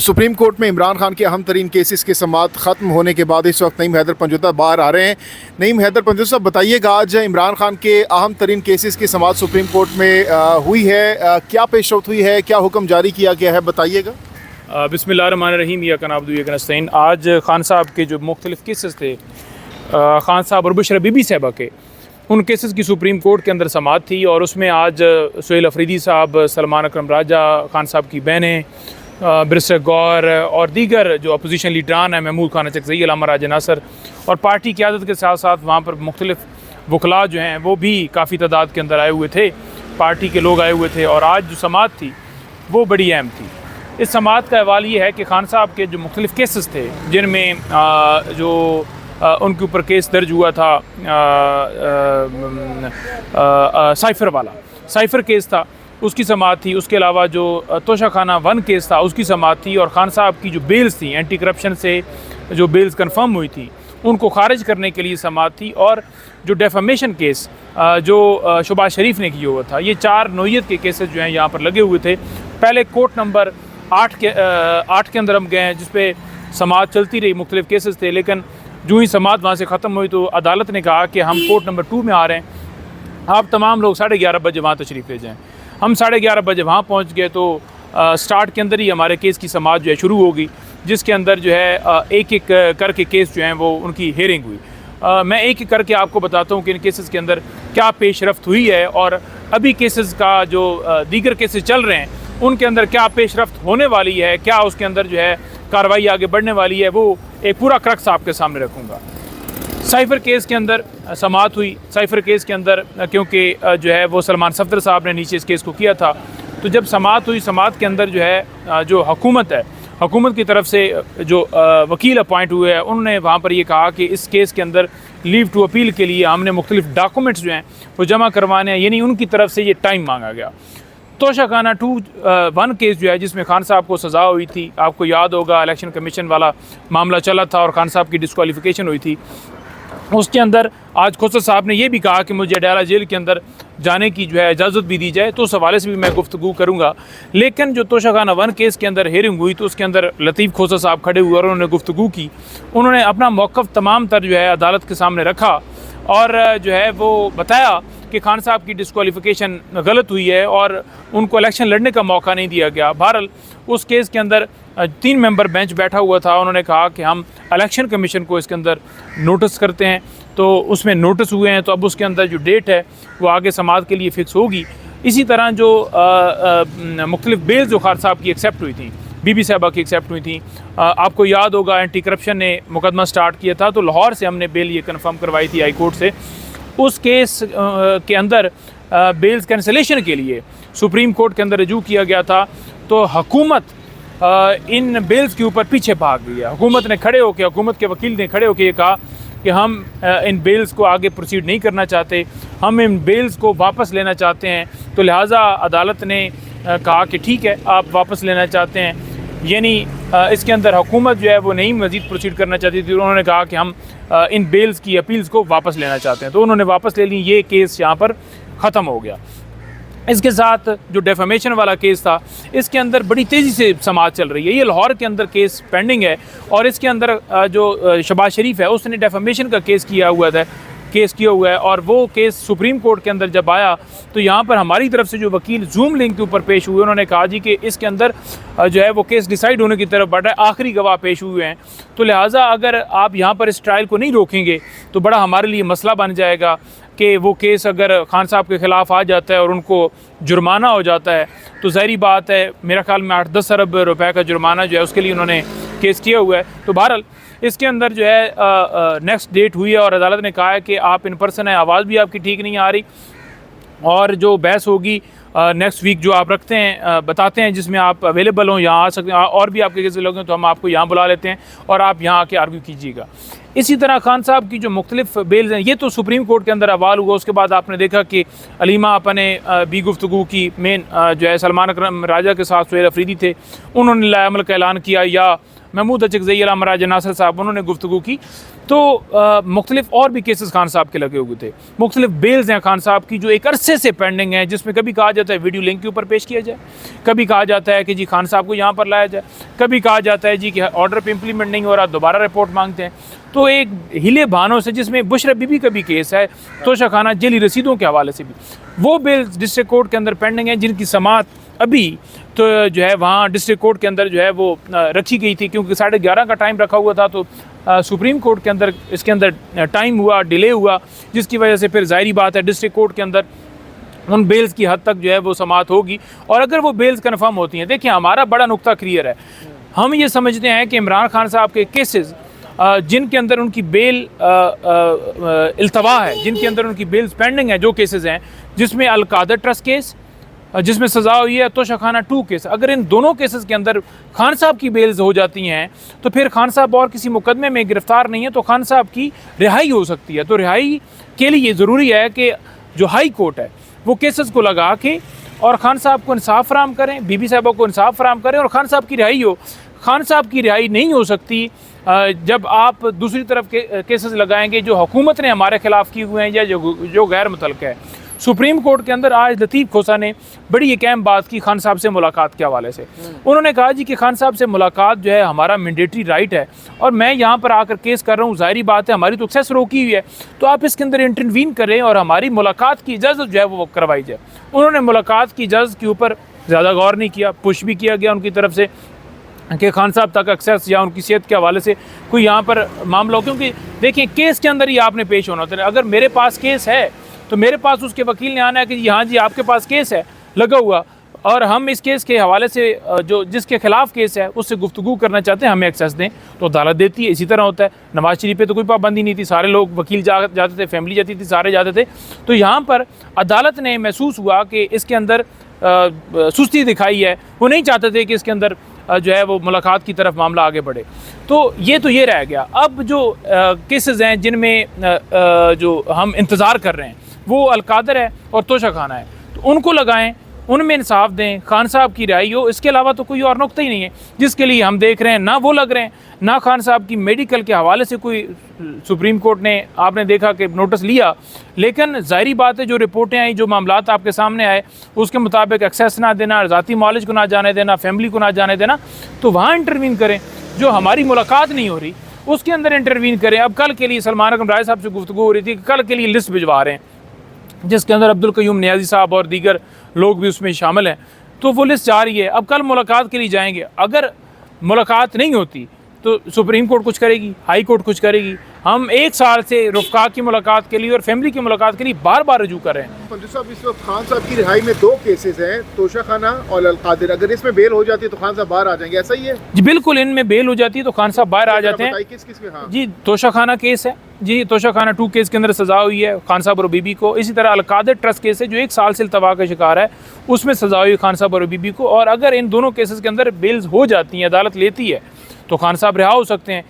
Supreme court में इमरान खान के अहम तरीन केसेस के समाअत ख़त्म होने के बाद इस वक्त नईम हैदर पंजुता बाहर आ रहे हैं। नईम हैदर पंजुता साहब, बताइएगा, आज इमरान खान के अहम तरीन केसेस की समाअत सुप्रीम कोर्ट में हुई है, क्या पेशरफ्त हुई है, क्या हुक्म जारी किया गया है, बताइएगा। बिस्मिल्लाहिर्रहमानिर्रहीम या कनाब्दु या कनस्तईन। आज खान साहब के जो मुख्तलिफ केसेस थे, खान साहब और बुशरा बीबी साहबा के, उन केसेस की सुप्रीम कोर्ट के अंदर समाअत थी और उसमें आज सुहेल अफरीदी साहब, सलमान अकरम राजा, खान साहब की बहनें, बैरिस्टर गौर और दीगर जो अपोजिशन लीडरान हैं, महमूद खान चकजई, अल्लामा राजा नासर और पार्टी क़यादत के साथ साथ वहाँ पर मुख्तलिफ वकला जो हैं वो भी काफ़ी तादाद के अंदर आए हुए थे, पार्टी के लोग आए हुए थे। और आज जो समाअत थी वो बड़ी अहम थी। इस समाअत का अहवाल ये है कि खान साहब के जो मुख्तलिफ केसेस थे, जिनमें जो उनके ऊपर केस दर्ज हुआ था, साइफ़र केस था, उसकी समाअत थी। उसके अलावा जो तोशाखाना 1 केस था, उसकी समाअत थी। और खान साहब की जो बेल्स थी, एंटी करप्शन से जो बेल्स कंफर्म हुई थी, उनको खारिज करने के लिए समाअत थी। और जो डेफामेशन केस जो शहबाज शरीफ ने किया हुआ था, ये 4 नौयत के केसेस जो हैं यहाँ पर लगे हुए थे। पहले कोर्ट नंबर 8 के अंदर हम गए हैं, जिस पे समाअत चलती रही, मुख्तलिफ केसेस थे। लेकिन जो ही समाअत वहाँ से ख़त्म हुई तो अदालत ने कहा कि हम कोर्ट नंबर 2 में आ रहे हैं, आप तमाम लोग 11:30 बजे वहाँ तशरीफ़ ले जाएँ। हम 11:30 बजे वहाँ पहुँच गए तो स्टार्ट के अंदर ही हमारे केस की समाअत जो है शुरू होगी, जिसके अंदर जो है एक एक करके केस जो हैं वो उनकी हेयरिंग हुई। मैं एक एक करके आपको बताता हूँ कि इन केसेस के अंदर क्या पेशरफ्त हुई है और अभी केसेस का जो दीगर केसेस चल रहे हैं उनके अंदर क्या पेशरफ्त होने वाली है, क्या उसके अंदर जो है कार्रवाई आगे बढ़ने वाली है, वो एक पूरा क्रक्स आपके सामने रखूँगा। साइफ़र केस के अंदर समाअत हुई। साइफ़र केस के अंदर क्योंकि जो है वो सलमान सफदर साहब ने नीचे इस केस को किया था, तो जब समाअत हुई, समाअत के अंदर जो है जो हुकूमत है, हुकूमत की तरफ से जो वकील अपॉइंट हुए हैं, उन्होंने वहाँ पर ये कहा कि इस केस के अंदर लीव टू अपील के लिए हमने मुख्तलिफ डॉक्यूमेंट्स जो हैं वो जमा करवाने हैं, यानी उनकी तरफ से ये टाइम मांगा गया। तोशाखाना 1 केस जो है, जिसमें खान साहब को सज़ा हुई थी, आपको याद होगा इलेक्शन कमीशन वाला मामला चला था और खान साहब की डिस्क्वालिफिकेशन हुई थी। उसके अंदर आज खोसर साहब ने यह भी कहा कि मुझे अडयाला जेल के अंदर जाने की जो है इजाज़त भी दी जाए, तो उस हवाले से भी मैं गुफ्तगू करूँगा। लेकिन जो तोशाखाना 1 केस के अंदर हेयरिंग हुई तो उसके अंदर लतीफ़ खोसर साहब खड़े हुए और उन्होंने गुफ्तगू की। उन्होंने अपना मौक़िफ़ तमाम तर जो है अदालत के सामने रखा और जो है वो बताया कि खान साहब की डिस्क्वालिफिकेशन गलत हुई है और उनको इलेक्शन लड़ने का मौका नहीं दिया गया। बहरहाल उस केस के अंदर 3 मेंबर बेंच बैठा हुआ था। उन्होंने कहा कि हम इलेक्शन कमीशन को इसके अंदर नोटिस करते हैं, तो उसमें नोटिस हुए हैं, तो अब उसके अंदर जो डेट है वो आगे समाअत के लिए फ़िक्स होगी। इसी तरह जो मुख्तलिफ बेल जो खान साहब की एक्सेप्ट हुई थी, बीबी साहबा की एक्सेप्ट हुई थी, आपको याद होगा एंटी करप्शन ने मुकदमा स्टार्ट किया था, तो लाहौर से हमने बेल ये कन्फर्म करवाई थी हाई कोर्ट से। उस केस के अंदर बेल्स कैंसलेशन के लिए सुप्रीम कोर्ट के अंदर रजू किया गया था, तो हुकूमत इन बेल्स के ऊपर पीछे भाग गई है। हुकूमत ने खड़े होकर, हुकूमत के वकील ने खड़े होकर ये कहा कि हम इन बेल्स को आगे प्रोसीड नहीं करना चाहते, हम इन बेल्स को वापस लेना चाहते हैं। तो लिहाजा अदालत ने कहा कि ठीक है, आप वापस लेना चाहते हैं, यानी इसके अंदर हुकूमत जो है वो नहीं मज़ीद प्रोसीड करना चाहती थी। उन्होंने कहा कि हम इन बेल्स की अपील्स को वापस लेना चाहते हैं, तो उन्होंने वापस ले ली। ये केस यहाँ पर ख़त्म हो गया। इसके साथ जो डेफामेशन वाला केस था, इसके अंदर बड़ी तेज़ी से समाअत चल रही है। ये लाहौर के अंदर केस पेंडिंग है और इसके अंदर जो शहबाज शरीफ है उसने डेफामेशन का केस किया हुआ है और वो केस सुप्रीम कोर्ट के अंदर जब आया तो यहाँ पर हमारी तरफ से जो वकील जूम लिंक के ऊपर पेश हुए, उन्होंने कहा जी कि इसके अंदर जो है वो केस डिसाइड होने की तरफ बढ़ रहा है, आखिरी गवाह पेश हुए हैं, तो लिहाजा अगर आप यहाँ पर इस ट्रायल को नहीं रोकेंगे तो बड़ा हमारे लिए मसला बन जाएगा कि वो केस अगर खान साहब के ख़िलाफ़ आ जाता है और उनको जुर्माना हो जाता है तो ज़ाहिरी बात है, मेरा ख्याल में 8-10 अरब रुपए का जुर्माना जो है उसके लिए उन्होंने केस किया हुआ है। तो बहरहाल इसके अंदर जो है नेक्स्ट डेट हुई है और अदालत ने कहा है कि आप इन पर्सन हैं, आवाज़ भी आपकी ठीक नहीं आ रही, और जो बहस होगी नेक्स्ट वीक जो आप रखते हैं, बताते हैं, जिसमें आप अवेलेबल हों, यहाँ आ सकते हैं, और भी आपके कैसे लोग हैं तो हम आपको यहाँ बुला लेते हैं और आप यहाँ आके आर्ग्यू कीजिएगा। इसी तरह खान साहब की जो मुख्तलिफ बेल्स हैं, ये तो सुप्रीम कोर्ट के अंदर अहवाल हुआ। उसके बाद आपने देखा कि अलीमा अपने भी गुफ्तगू की, मेन जो है सलमान अकरम राजा के साथ सुहेल अफरीदी थे, उन्होंने लाएअमल का ऐलान किया, या महमूद अचकज़ई, अमराज नासिर साहब, उन्होंने गुफ्तगू की तो मुख्तलिफ और भी केसेस खान साहब के लगे हुए थे। मुख्तलिफ बेल्स हैं खान साहब की जो एक अरसे से पेंडिंग है, जिसमें कभी कहा जाता है वीडियो लिंक के ऊपर पेश किया जाए, कभी कहा जाता है कि जी खान साहब को यहाँ पर लाया जाए, कभी कहा जाता है जी कि ऑर्डर पे इम्प्लीमेंट नहीं हो रहा, दोबारा रिपोर्ट मांगते हैं। तो एक हिले बहानों से, जिसमें बुशरा बीबी का भी केस है, तोशा खाना जेली रसीदों के हवाले से भी, वो बिल्स डिस्ट्रिक्ट कोर्ट के अंदर पेंडिंग है, जिनकी समाअत अभी तो जो है वहाँ डिस्ट्रिक्ट कोर्ट के अंदर जो है वो रखी गई थी, क्योंकि 11:30 का टाइम रखा हुआ था। तो सुप्रीम कोर्ट के अंदर इसके अंदर टाइम हुआ, डिले हुआ, जिसकी वजह से फिर ज़ाहिरी बात है डिस्ट्रिक्ट कोर्ट के अंदर उन बेल्स की हद तक जो है वो समाअत होगी। और अगर वो बेल्स कन्फर्म होती हैं, देखिए हमारा बड़ा नुक्ता क्लियर है, हम ये समझते हैं कि इमरान खान साहब के केसेस जिनके अंदर उनकी बेल इल्तवा है, जिनके अंदर उनकी बेल्स पेंडिंग है, जो केसेस हैं जिसमें अलकादर ट्रस्ट केस जिसमें सज़ा हुई है, तोशा खाना 2 केस, अगर इन दोनों केसेस के अंदर खान साहब की बेल्स हो जाती हैं तो फिर खान साहब और किसी मुकदमे में गिरफ़्तार नहीं है तो खान साहब की रिहाई हो सकती है। तो रिहाई के लिए ज़रूरी है कि जो हाई कोर्ट है वो केसेस को लगा के और खान साहब को इंसाफ फराम करें, बीबी साहबा को इंसाफ फराम करें और खान साहब की रिहाई हो। खान साहब की रिहाई नहीं हो सकती जब आप दूसरी तरफ के केसेस लगाएंगे जो हुकूमत ने हमारे ख़िलाफ़ किए हुए हैं या जो गैर मुतल्लक़ है। सुप्रीम कोर्ट के अंदर आज लतीफ़ खोसा ने बड़ी एक अहम बात की खान साहब से मुलाकात के हवाले से। उन्होंने कहा जी कि खान साहब से मुलाकात जो है हमारा मैंडेटरी राइट है और मैं यहाँ पर आकर केस कर रहा हूँ, ज़ाहिरी बात है हमारी तो एक्सेस रोकी हुई है, तो आप इसके अंदर इंटरवीन करें और हमारी मुलाकात की इजाज़त जो है वो करवाई जाए। उन्होंने मुलाकात की इजाज़त के ऊपर ज़्यादा गौर नहीं किया, पुश भी किया गया उनकी तरफ से कि खान साहब तक एक्सेस या उनकी सेहत के हवाले से कोई यहाँ पर मामला हो, क्योंकि देखिए केस के अंदर ही आपने पेश होना होता है। अगर मेरे पास केस है तो मेरे पास उसके वकील ने आना है कि हाँ जी आपके पास केस है लगा हुआ और हम इस केस के हवाले से जो जिसके खिलाफ केस है उससे गुफ्तगू करना चाहते हैं, हमें एक्सेस दें, तो अदालत देती है। इसी तरह होता है, नवाज शरीफ पे तो कोई पाबंदी नहीं थी, सारे लोग वकील जाते थे, फैमिली जाती थी, सारे जाते थे। तो यहाँ पर अदालत ने महसूस हुआ कि इसके अंदर सुस्ती दिखाई है, वो नहीं चाहते थे कि इसके अंदर जो है वो मुलाकात की तरफ मामला आगे बढ़े। तो ये रह गया। अब जो केसेस हैं जिनमें जो हम इंतज़ार कर रहे हैं वो अलकादर है और तोशा खाना है, तो उनको लगाएं, उनमें इंसाफ दें, खान साहब की रिहाई हो। इसके अलावा तो कोई और नुक्ता ही नहीं है जिसके लिए हम देख रहे हैं, ना वो लग रहे हैं, ना खान साहब की मेडिकल के हवाले से कोई सुप्रीम कोर्ट ने आपने देखा कि नोटिस लिया। लेकिन ज़ाहिरी बात है जो रिपोर्टें आई, जो मामलात आपके सामने आए, उसके मुताबिक एक्सेस ना देना, ज़ाती मॉलेज को ना जाने देना, फैमिली को ना जाने देना, तो वहाँ इंटरवीन करें। जो हमारी मुलाकात नहीं हो रही उसके अंदर इंटरवीन करें। अब कल के लिए सलमान अकरम राय साहब से गुफ्तगू हो रही थी कि कल के लिए लिस्ट भिजवा रहे हैं जिसके अंदर अब्दुल कयूम नियाज़ी साहब और दीगर लोग भी उसमें शामिल हैं, तो वो लिस्ट जा रही है। अब कल मुलाकात के लिए जाएंगे, अगर मुलाकात नहीं होती तो सुप्रीम कोर्ट कुछ करेगी, हाई कोर्ट कुछ करेगी। हम 1 साल से रुफ़का की मुलाकात के लिए और फैमिली की मुलाकात के लिए बार बार रजू कर रहे हैं। पंजू साहब, इस वक्त खान साहब की रिहाई में 2 केसेस हैं, तोशा खाना और अलकादिर। अगर इसमें बेल हो जाती है तो खान साहब बाहर आ जाएंगे, ऐसा ही है जी? बिल्कुल, इनमें बेल हो जाती है तो खान साहब बाहर आ जाते हैं। किस किस में? हाँ जी, तोशा खाना केस है जी, तोशा खाना 2 केस के अंदर सज़ा हुई है खान साहब और बीबी को। इसी तरह अलकादिर ट्रस्ट केस है जो 1 साल से इल्तवा का शिकार है, उसमें सज़ा हुई खान साहब और बीबी को। और अगर इन दोनों केसेस के अंदर बेल्स हो जाती हैं, अदालत लेती है, तो खान साहब रिहा हो सकते हैं।